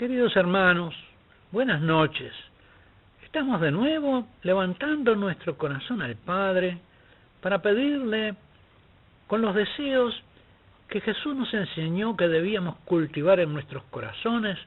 Queridos hermanos, buenas noches. Estamos de nuevo levantando nuestro corazón al Padre para pedirle con los deseos que Jesús nos enseñó que debíamos cultivar en nuestros corazones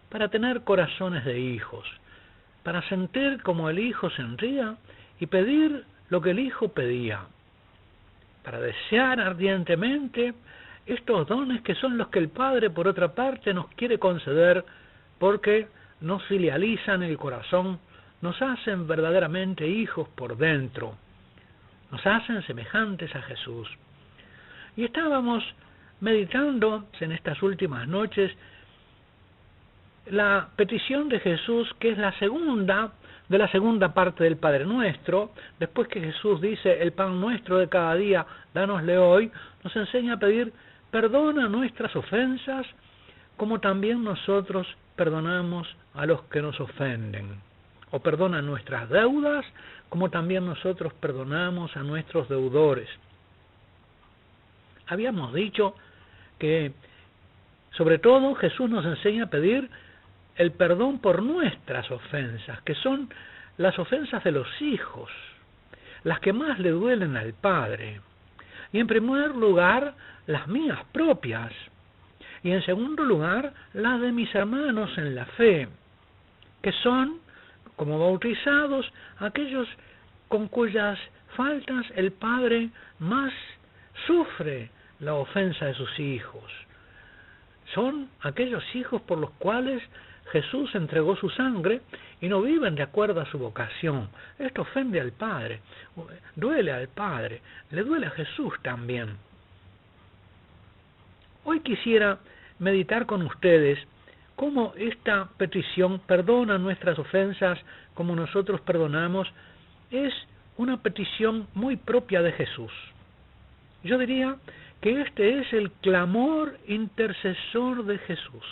para tener corazones de hijos, para sentir como el Hijo sentía y pedir lo que el Hijo pedía, para desear ardientemente estos dones que son los que el Padre, por otra parte, nos quiere conceder porque nos filializan el corazón, nos hacen verdaderamente hijos por dentro, nos hacen semejantes a Jesús. Y estábamos meditando en estas últimas noches la petición de Jesús, que es la segunda de la segunda parte del Padre Nuestro. Después que Jesús dice, el pan nuestro de cada día, dánosle hoy, nos enseña a pedir, perdona nuestras ofensas, como también nosotros perdonamos a los que nos ofenden. O perdona nuestras deudas, como también nosotros perdonamos a nuestros deudores. Habíamos dicho que, sobre todo, Jesús nos enseña a pedir el perdón por nuestras ofensas, que son las ofensas de los hijos, las que más le duelen al Padre. Y en primer lugar, las mías propias. Y en segundo lugar, las de mis hermanos en la fe, que son, como bautizados, aquellos con cuyas faltas el Padre más sufre la ofensa de sus hijos. Son aquellos hijos por los cuales Jesús entregó su sangre y no viven de acuerdo a su vocación. Esto ofende al Padre, duele al Padre, le duele a Jesús también. Hoy quisiera meditar con ustedes cómo esta petición, perdona nuestras ofensas como nosotros perdonamos, es una petición muy propia de Jesús. Yo diría que este es el clamor intercesor de Jesús.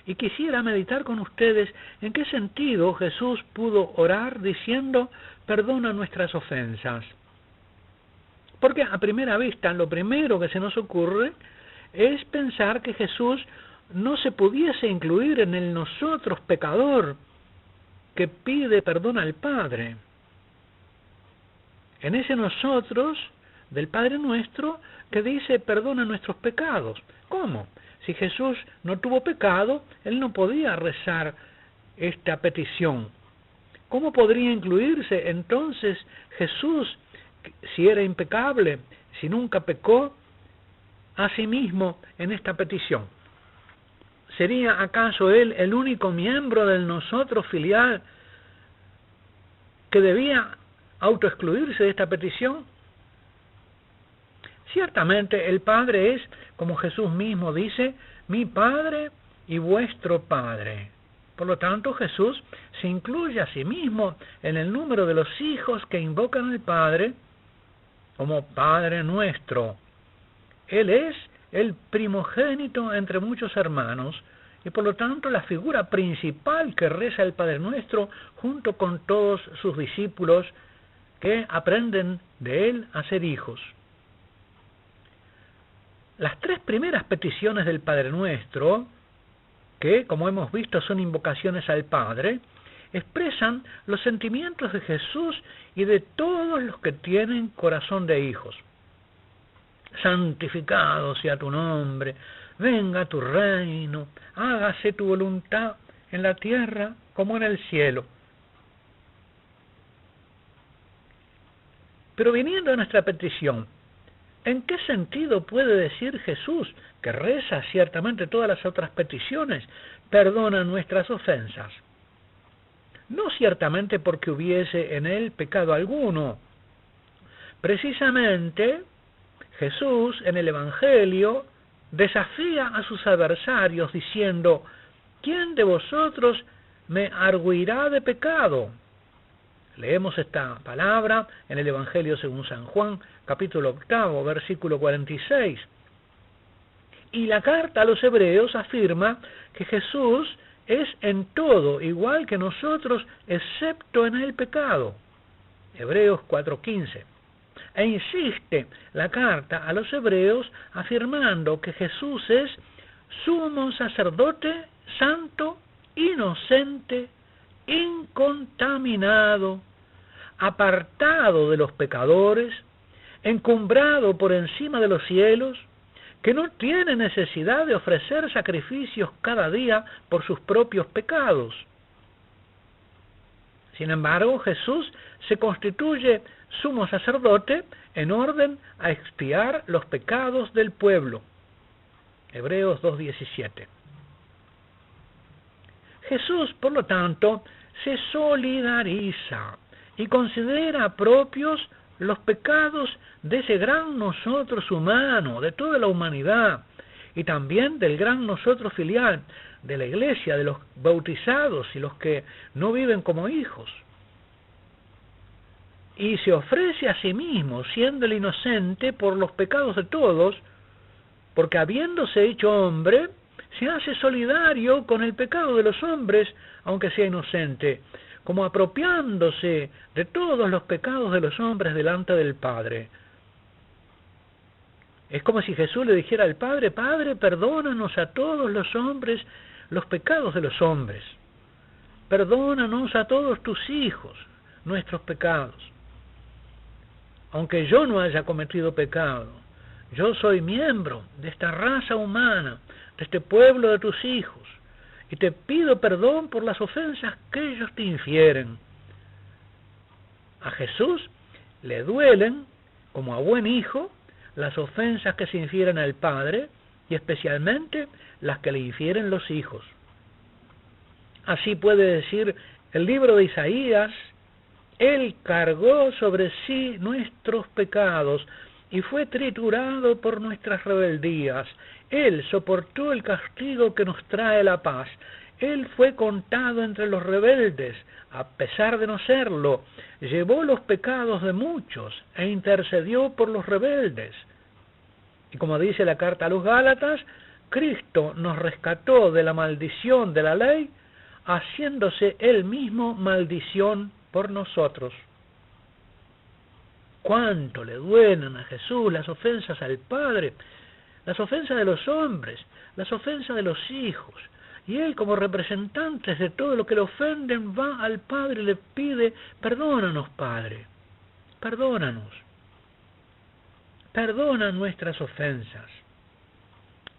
Y quisiera meditar con ustedes en qué sentido Jesús pudo orar diciendo, perdona nuestras ofensas. Porque a primera vista lo primero que se nos ocurre es pensar que Jesús no se pudiese incluir en el nosotros pecador que pide perdón al Padre. En ese nosotros del Padre Nuestro que dice perdona nuestros pecados. ¿Cómo? Si Jesús no tuvo pecado, Él no podía rezar esta petición. ¿Cómo podría incluirse entonces Jesús, si era impecable, si nunca pecó, a sí mismo en esta petición? ¿Sería acaso Él el único miembro del nosotros filial que debía autoexcluirse de esta petición? Ciertamente el Padre es, como Jesús mismo dice, mi Padre y vuestro Padre. Por lo tanto, Jesús se incluye a sí mismo en el número de los hijos que invocan al Padre como Padre nuestro. Él es el primogénito entre muchos hermanos y por lo tanto la figura principal que reza el Padre Nuestro junto con todos sus discípulos que aprenden de Él a ser hijos. Las tres primeras peticiones del Padre Nuestro, que como hemos visto son invocaciones al Padre, expresan los sentimientos de Jesús y de todos los que tienen corazón de hijos. Santificado sea tu nombre, venga tu reino, hágase tu voluntad en la tierra como en el cielo. Pero viniendo a nuestra petición, ¿en qué sentido puede decir Jesús, que reza ciertamente todas las otras peticiones, perdona nuestras ofensas? No ciertamente porque hubiese en él pecado alguno. Precisamente, Jesús en el Evangelio desafía a sus adversarios diciendo, ¿quién de vosotros me arguirá de pecado? Leemos esta palabra en el Evangelio según San Juan, capítulo 8, versículo 46. Y la carta a los hebreos afirma que Jesús es en todo igual que nosotros, excepto en el pecado. Hebreos 4:15. E insiste la carta a los hebreos afirmando que Jesús es sumo sacerdote, santo, inocente, incontaminado, apartado de los pecadores, encumbrado por encima de los cielos, que no tiene necesidad de ofrecer sacrificios cada día por sus propios pecados. Sin embargo, Jesús se constituye sumo sacerdote en orden a expiar los pecados del pueblo. Hebreos 2:17. Jesús, por lo tanto, se solidariza y considera propios los pecados de ese gran nosotros humano, de toda la humanidad, y también del gran nosotros filial, de la iglesia, de los bautizados y los que no viven como hijos. Y se ofrece a sí mismo, siendo el inocente por los pecados de todos, porque habiéndose hecho hombre, se hace solidario con el pecado de los hombres, aunque sea inocente, como apropiándose de todos los pecados de los hombres delante del Padre. Es como si Jesús le dijera al Padre: Padre, perdónanos a todos los hombres los pecados de los hombres. Perdónanos a todos tus hijos nuestros pecados. Aunque yo no haya cometido pecado, yo soy miembro de esta raza humana, de este pueblo de tus hijos, y te pido perdón por las ofensas que ellos te infieren. A Jesús le duelen, como a buen hijo, las ofensas que se infieren al Padre, y especialmente las que le infieren los hijos. Así puede decir el libro de Isaías: Él cargó sobre sí nuestros pecados y fue triturado por nuestras rebeldías. Él soportó el castigo que nos trae la paz. Él fue contado entre los rebeldes, a pesar de no serlo. Llevó los pecados de muchos e intercedió por los rebeldes. Y como dice la carta a los Gálatas, Cristo nos rescató de la maldición de la ley, haciéndose Él mismo maldición por nosotros. Cuánto le duelen a Jesús las ofensas al Padre, las ofensas de los hombres, las ofensas de los hijos. Y Él, como representante de todo lo que le ofenden, va al Padre y le pide: perdónanos, Padre, perdónanos, perdona nuestras ofensas.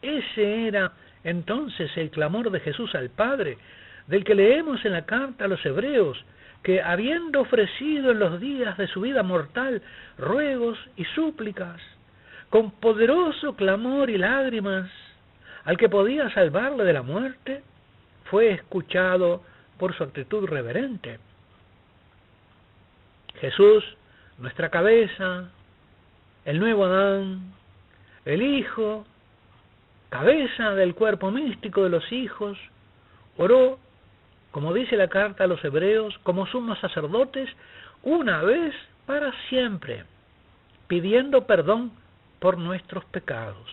Ese era entonces el clamor de Jesús al Padre, del que leemos en la carta a los Hebreos, que habiendo ofrecido en los días de su vida mortal ruegos y súplicas, con poderoso clamor y lágrimas, al que podía salvarle de la muerte, fue escuchado por su actitud reverente. Jesús, nuestra cabeza, el nuevo Adán, el Hijo, cabeza del cuerpo místico de los hijos, oró, como dice la carta a los Hebreos, como sumos sacerdotes, una vez para siempre, pidiendo perdón por nuestros pecados.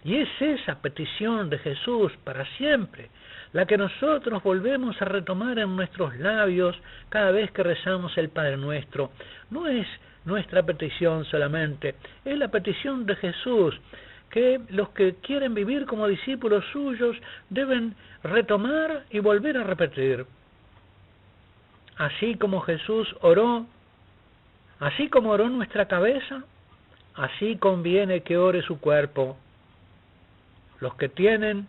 Y es esa petición de Jesús para siempre la que nosotros volvemos a retomar en nuestros labios cada vez que rezamos el Padre Nuestro. No es nuestra petición solamente, es la petición de Jesús, que los que quieren vivir como discípulos suyos deben retomar y volver a repetir. Así como Jesús oró, así como oró nuestra cabeza, así conviene que ore su cuerpo. Los que tienen,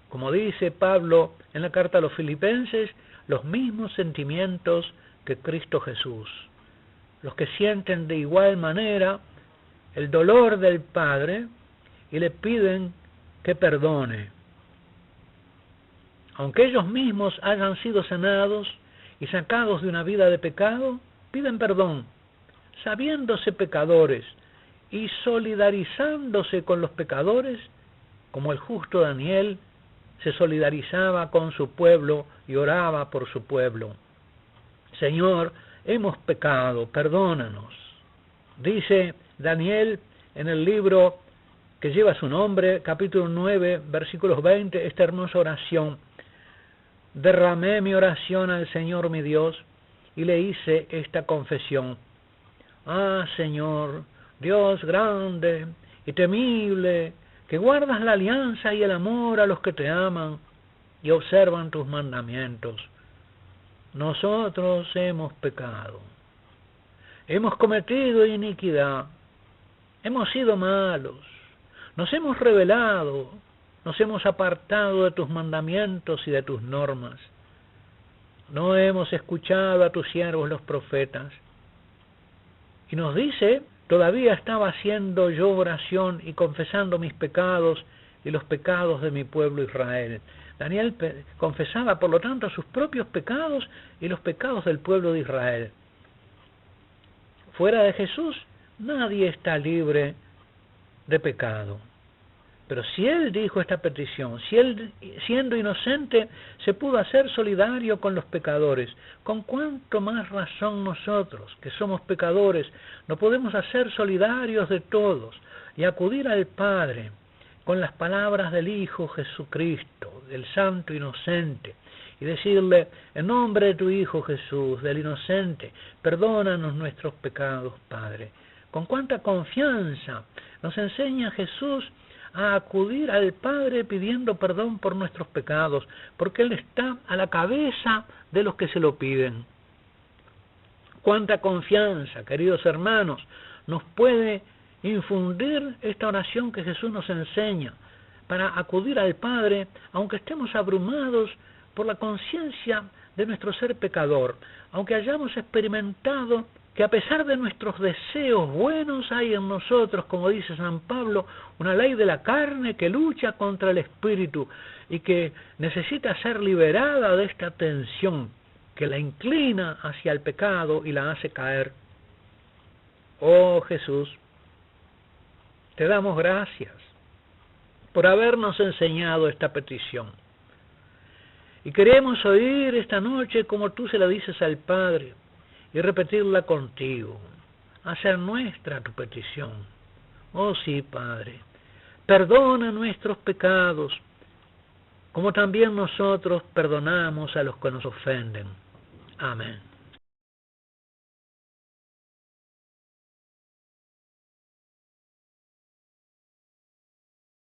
como dice Pablo en la carta a los Filipenses, los mismos sentimientos que Cristo Jesús. Los que sienten de igual manera el dolor del Padre y le piden que perdone. Aunque ellos mismos hayan sido sanados y sacados de una vida de pecado, piden perdón, sabiéndose pecadores y solidarizándose con los pecadores, como el justo Daniel se solidarizaba con su pueblo y oraba por su pueblo. Señor, hemos pecado, perdónanos. Dice Daniel en el libro que lleva su nombre, capítulo 9, versículos 20, esta hermosa oración: derramé mi oración al Señor mi Dios y le hice esta confesión: ah, Señor, Dios grande y temible, que guardas la alianza y el amor a los que te aman y observan tus mandamientos. Nosotros hemos pecado, hemos cometido iniquidad, hemos sido malos, nos hemos rebelado, nos hemos apartado de tus mandamientos y de tus normas. No hemos escuchado a tus siervos los profetas. Y nos dice, todavía estaba haciendo yo oración y confesando mis pecados y los pecados de mi pueblo Israel. Daniel confesaba, por lo tanto, sus propios pecados y los pecados del pueblo de Israel. Fuera de Jesús, nadie está libre de pecado. Pero si Él dijo esta petición, si Él, siendo inocente, se pudo hacer solidario con los pecadores, ¿con cuánto más razón nosotros, que somos pecadores, no podemos hacer solidarios de todos y acudir al Padre con las palabras del Hijo Jesucristo, del Santo Inocente, y decirle, en nombre de tu Hijo Jesús, del Inocente, perdónanos nuestros pecados, Padre? Con cuánta confianza nos enseña Jesús a acudir al Padre pidiendo perdón por nuestros pecados, porque Él está a la cabeza de los que se lo piden. Cuánta confianza, queridos hermanos, nos puede infundir esta oración que Jesús nos enseña para acudir al Padre, aunque estemos abrumados por la conciencia de nuestro ser pecador, aunque hayamos experimentado que a pesar de nuestros deseos buenos hay en nosotros, como dice San Pablo, una ley de la carne que lucha contra el espíritu y que necesita ser liberada de esta tensión que la inclina hacia el pecado y la hace caer. Oh Jesús, te damos gracias por habernos enseñado esta petición. Y queremos oír esta noche como tú se la dices al Padre, y repetirla contigo, hacer nuestra tu petición. Oh sí, Padre, perdona nuestros pecados, como también nosotros perdonamos a los que nos ofenden. Amén.